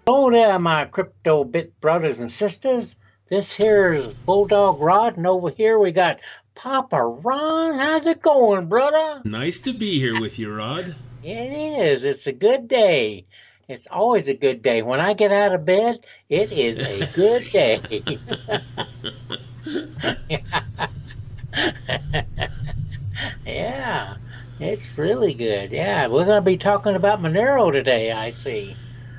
Hello there, my crypto bit brothers and sisters. This here's Bulldog Rod, and over here we got Papa Ron. How's it going, brother? Nice to be here with you, Rod. It is. It's a good day. It's always a good day. When I get out of bed, it is a good day. Yeah, it's really good. Yeah, we're going to be talking about Monero today, I see.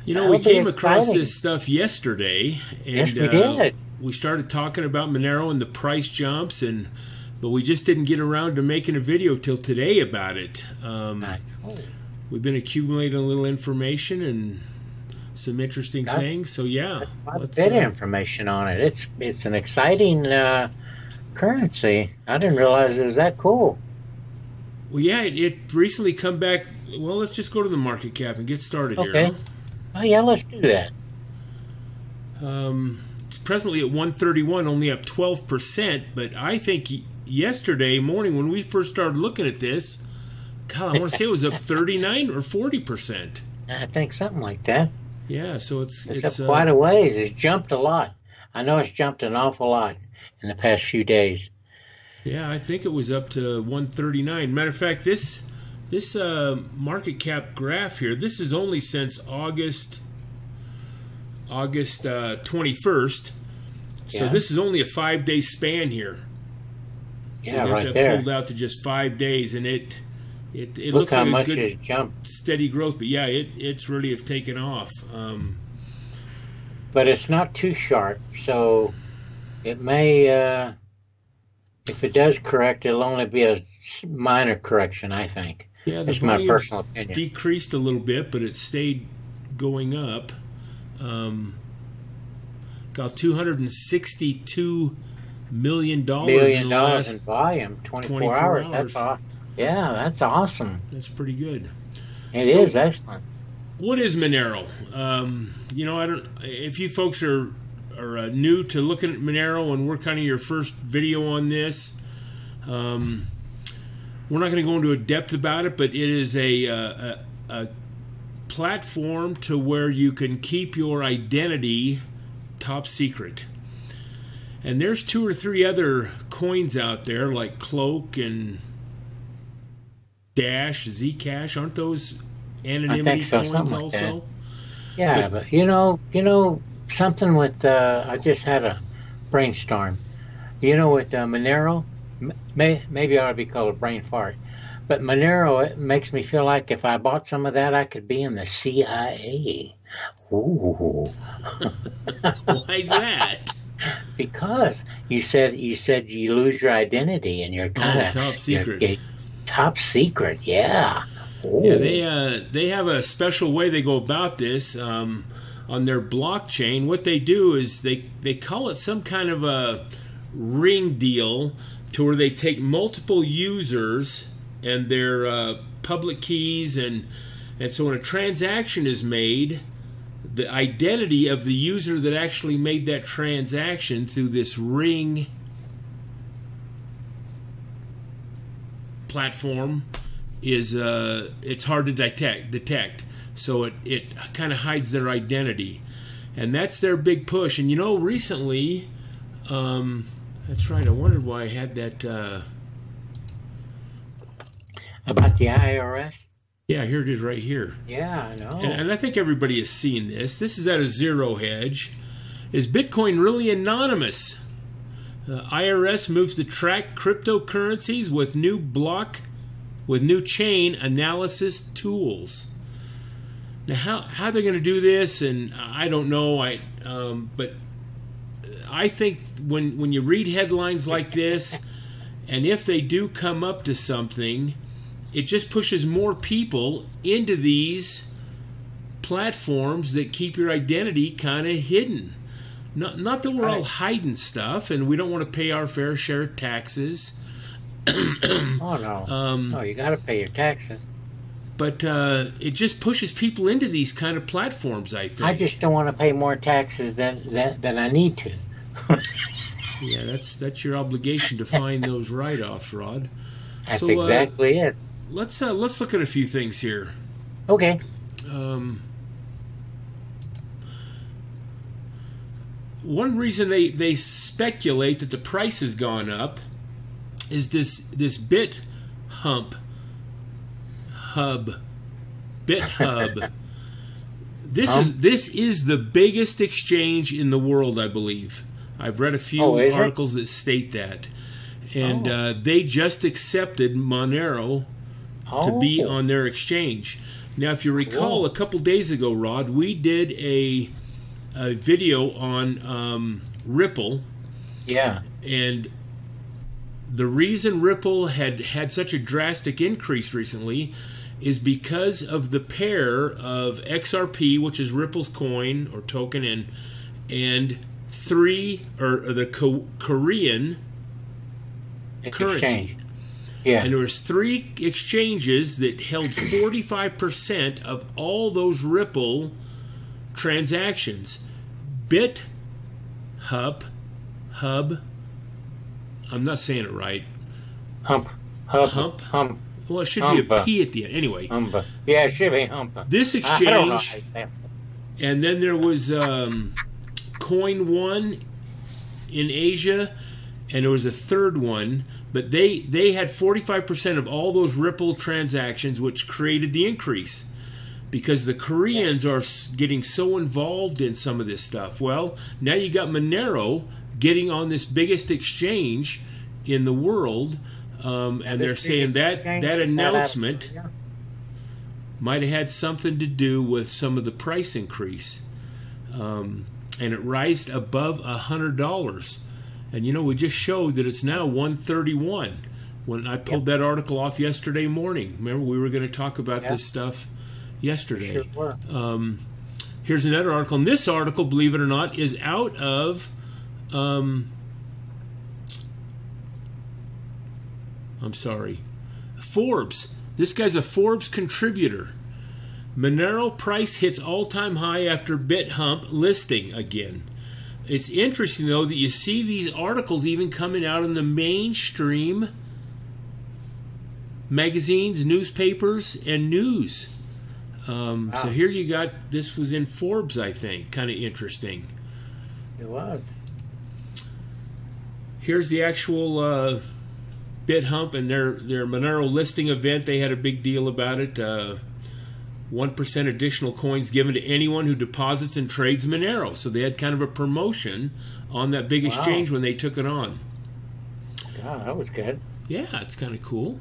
You know, we That'll be came across exciting. this stuff yesterday, Yes, and we did. we started talking about Monero and the price jumps, but we just didn't get around to making a video till today about it. I know. We've been accumulating a little information and some interesting Got things. So yeah, quite a let's. bit of information on it. It's an exciting currency. I didn't realize it was that cool. Well, yeah, it recently come back. Well, let's just go to the market cap and get started here. Okay. Huh? Oh yeah, let's do that. It's presently at 131, only up 12%. But I think yesterday morning when we first started looking at this, God, I want to say it was up 39 or 40%. I think something like that. Yeah, so It's up quite a ways. It's jumped a lot. I know it's jumped an awful lot in the past few days. yeah, I think it was up to 139. Matter of fact, this market cap graph here, this is only since August 21st. So Yeah. this is only a 5-day span here. We Yeah, got right that there. pulled out to just 5 days, and it Look looks how like a much good it's jumped. steady growth. But yeah, it's really have taken off. But it's not too sharp, so it may, if it does correct, it'll only be a minor correction, I think. Yeah, the That's my volume's personal opinion. decreased a little bit, but it stayed going up. Got $262 million in Million the dollars in last volume, 24 24 hours. That's hours. all. Yeah, that's awesome. That's pretty good. It So, is excellent. what is Monero? I don't. If you folks are new to looking at Monero, and we're kind of your first video on this, we're not going to go into a depth about it, but it is a platform to where you can keep your identity top secret. And there's 2 or 3 other coins out there like Cloak and Dash, Zcash. Aren't those I anonymity think so, coins something like that. also? Yeah, But but something with I just had a brainstorm. With Monero, maybe it ought to be called a brain fart. But Monero, it makes me feel like if I bought some of that, I could be in the CIA. Ooh, why is that? because you said you lose your identity and you're kind Oh, of top secret. you're top secret. Yeah. Yeah, Ooh. they have a special way they go about this on their blockchain. What they do is they call it some kind of a ring deal, to where they take multiple users and their public keys, and so when a transaction is made, the identity of the user that actually made that transaction through this ring platform is it's hard to detect. So it kind of hides their identity, and that's their big push. And recently, that's right. I wondered why I had that. About the IRS? Yeah, here it is right here. Yeah, I And, know. and I think everybody has seen this. This is at a zero hedge. Is Bitcoin really anonymous? IRS moves to track cryptocurrencies with new chain analysis tools. Now, how they're going to do this, and I don't know. But I think when you read headlines like this, and if they do come up to something, it just pushes more people into these platforms that keep your identity kind of hidden. Not that we're all Right. hiding stuff, and we don't want to pay our fair share of taxes. Oh no. No, you got to pay your taxes. But it just pushes people into these kind of platforms, I I think. just don't want to pay more taxes than I need to. Yeah, that's your obligation to find those write-offs, Rod. That's So exactly it. let's look at a few things here. Okay. Um, one reason they speculate that the price has gone up is this Bithub. This is the biggest exchange in the world, I believe. I've read a few articles that state that, and they just accepted Monero to be on their exchange. Now, if you recall, a couple days ago, Rod, we did a video on Ripple. Yeah. And the reason Ripple had such a drastic increase recently is because of the pair of XRP, which is Ripple's coin or token, and the Korean currency. Yeah. And there was 3 exchanges that held 45% of all those Ripple transactions. Bithub, I'm not saying it right. Hump. Well, it should be a P at the end. Anyway. Yeah, it should be hump. This exchange, and then there was Coin One in Asia, and there was a third one. But they had 45% of all those Ripple transactions, which created the increase. Because the Koreans are getting so involved in some of this stuff. Well, now you got Monero getting on this biggest exchange in the world, and they're saying that announcement might have had something to do with some of the price increase, and it rised above $100. And you know, we just showed that it's now 131. When I pulled that article off yesterday morning, remember we were going to talk about this stuff yesterday. Sure were. Here's another article, and this article, believe it or not, is out of Forbes. This guy's a Forbes contributor. Monero price hits all-time high after Bithub listing again. It's interesting, though, that you see these articles even coming out in the mainstream magazines, newspapers, and news. So here you got, this was in Forbes, I think. Kind of interesting. It was. Here's the actual Bithub and their Monero listing event. They had a big deal about it. 1% additional coins given to anyone who deposits and trades Monero. So they had kind of a promotion on that big exchange when they took it on. God, that was good. Yeah, it's kind of cool.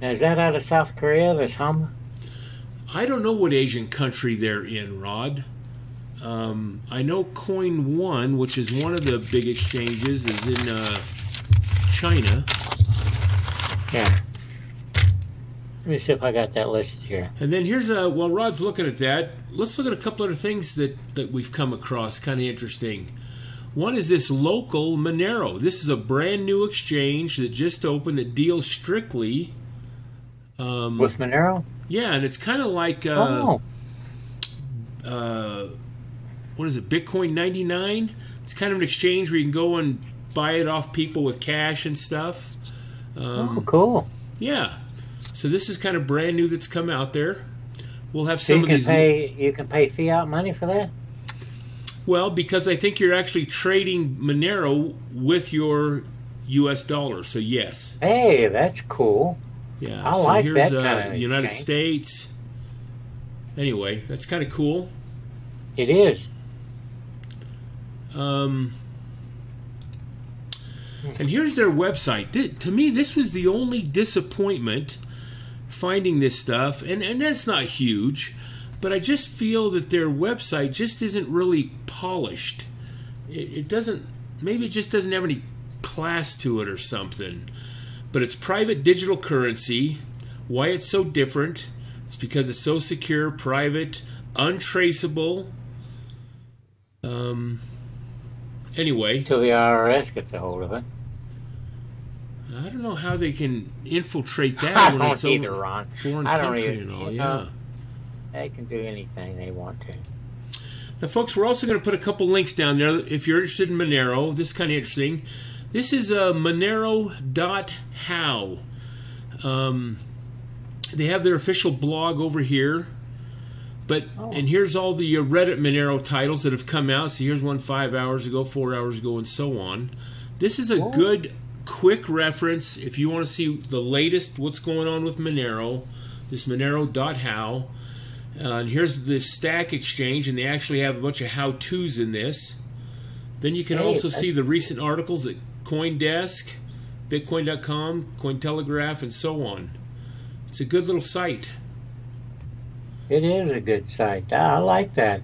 Now, is that out of South Korea, this hum? I don't know what Asian country they're in, Rod. I know Coin One, which is one of the big exchanges, is in China. Yeah. Let me see if I got that listed here. And then here's while Rod's looking at that, let's look at a couple other things that we've come across, kind of interesting. One is this local Monero. This is a brand new exchange that just opened that deals strictly with Monero? Yeah, and it's kind of like what is it, Bitcoin 99? It's kind of an exchange where you can go and buy it off people with cash and stuff. Cool. Yeah. So this is kind of brand new that's come out there. We'll have some of these. You can pay fiat money for that? Well, because I think you're actually trading Monero with your U.S. dollar, so yes. Hey, that's cool. Yeah, I so like here's that kind of United exchange. States. Anyway, that's kind of cool. It is. And here's their website. To me, this was the only disappointment finding this stuff, and that's not huge, but I just feel that their website just isn't really polished. It doesn't, maybe it just doesn't have any class to it or something. But it's private digital currency. Why it's so different? It's because it's so secure, private, untraceable. Anyway. Until the IRS gets a hold of it. I don't know how they can infiltrate that when it's either, Ron. Foreign country and all. Yeah. They can do anything they want to. Now, folks, we're also going to put a couple links down there if you're interested in Monero. This is kind of interesting. This is Monero-How. They have their official blog over here. But and here's all the Reddit Monero titles that have come out. So here's one 5 hours ago, 4 hours ago, and so on. This is a good, quick reference if you want to see the latest, what's going on with Monero. This Monero.how. And here's the Stack Exchange, and they actually have a bunch of how-tos in this. Then you can also see the recent articles at CoinDesk, Bitcoin.com, Cointelegraph, and so on. It's a good little site. It is a good site. I like that.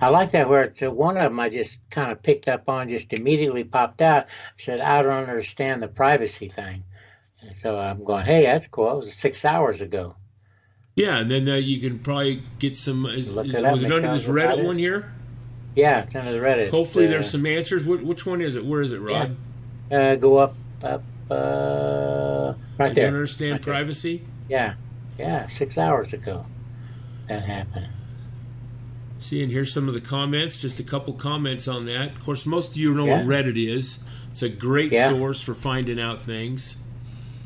I like that where it's one of them I just kind of picked up on, just immediately popped out. I said, I don't understand the privacy thing. And so I'm going, hey, that's cool. It was 6 hours ago. Yeah, and then you can probably get some. Was it under this Reddit one here? Yeah, it's under the Reddit. Hopefully there's some answers. Which one is it? Where is it, Rod? Yeah. Go up, right there. Don't understand privacy? Yeah, 6 hours ago that happened. See, and here's some of the comments. Just a couple comments on that. Of course, most of you know what Reddit is. It's a great source for finding out things.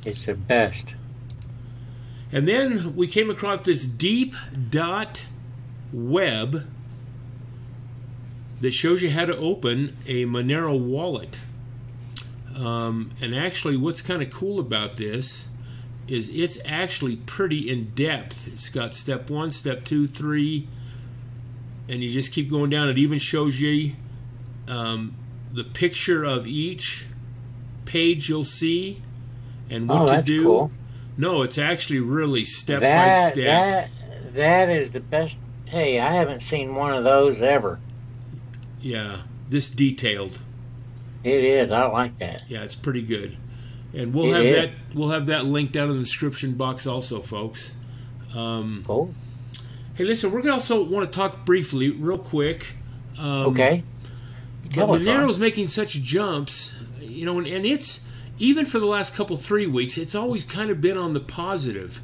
It's the best. And then we came across this deep.web that shows you how to open a Monero wallet. And actually, what's kind of cool about this is it's actually pretty in-depth. It's got step 1, step 2, 3, and you just keep going down. It even shows you the picture of each page you'll see and what to do. Cool. No, it's actually really step by step. That is the best. Hey, I haven't seen one of those ever. Yeah, this detailed. It is. I like that. Yeah, it's pretty good. And we'll have that. We'll have that link down in the description box, also, folks. Cool. Hey, listen, we're gonna also want to talk briefly, real quick. Okay. Monero's making such jumps, you know, and it's even for the last 3 weeks, it's always kind of been on the positive.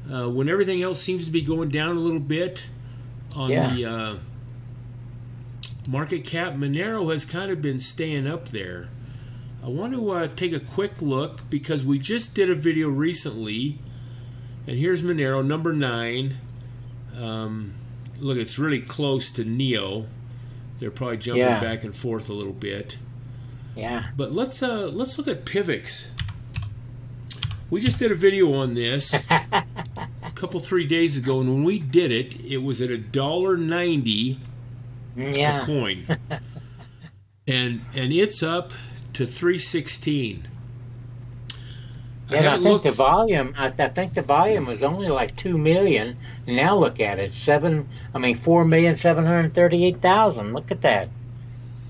When everything else seems to be going down a little bit on the market cap, Monero has kind of been staying up there. I want to take a quick look because we just did a video recently, and here's Monero, number 9. Look, it's really close to Neo. They're probably jumping back and forth a little bit. Yeah. But let's look at Pivx. We just did a video on this a 3 days ago, and when we did it, it was at $1.90 a coin, and it's up to $3.16. And I think the volume. I think the volume was only like 2 million. Now look at it, 4,738,000. Look at that.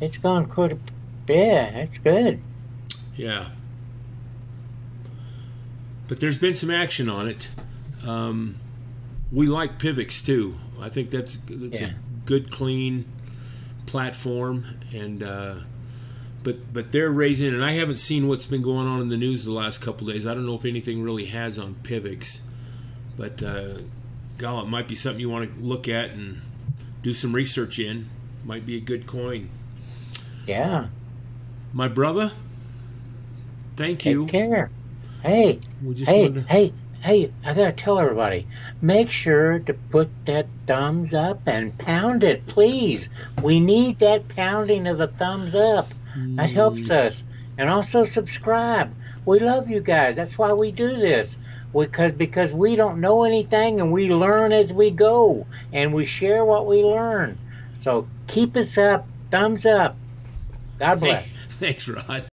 It's gone quite a bit. That's good. Yeah. But there's been some action on it. We like Pivx too. I think that's a good, clean platform, and but they're raising, and I haven't seen what's been going on in the news the last couple of days. I don't know if anything really has on Pivx, but God, it might be something you want to look at and do some research in. Might be a good coin. Yeah. My brother, thank you. Take care. Hey, hey, I gotta tell everybody, make sure to put that thumbs up and pound it, please. We need that pounding of the thumbs up. That helps us. And also subscribe. We love you guys. That's why we do this. Because we don't know anything, and we learn as we go, and we share what we learn. So keep us up. Thumbs up. God bless. Thanks, Rod.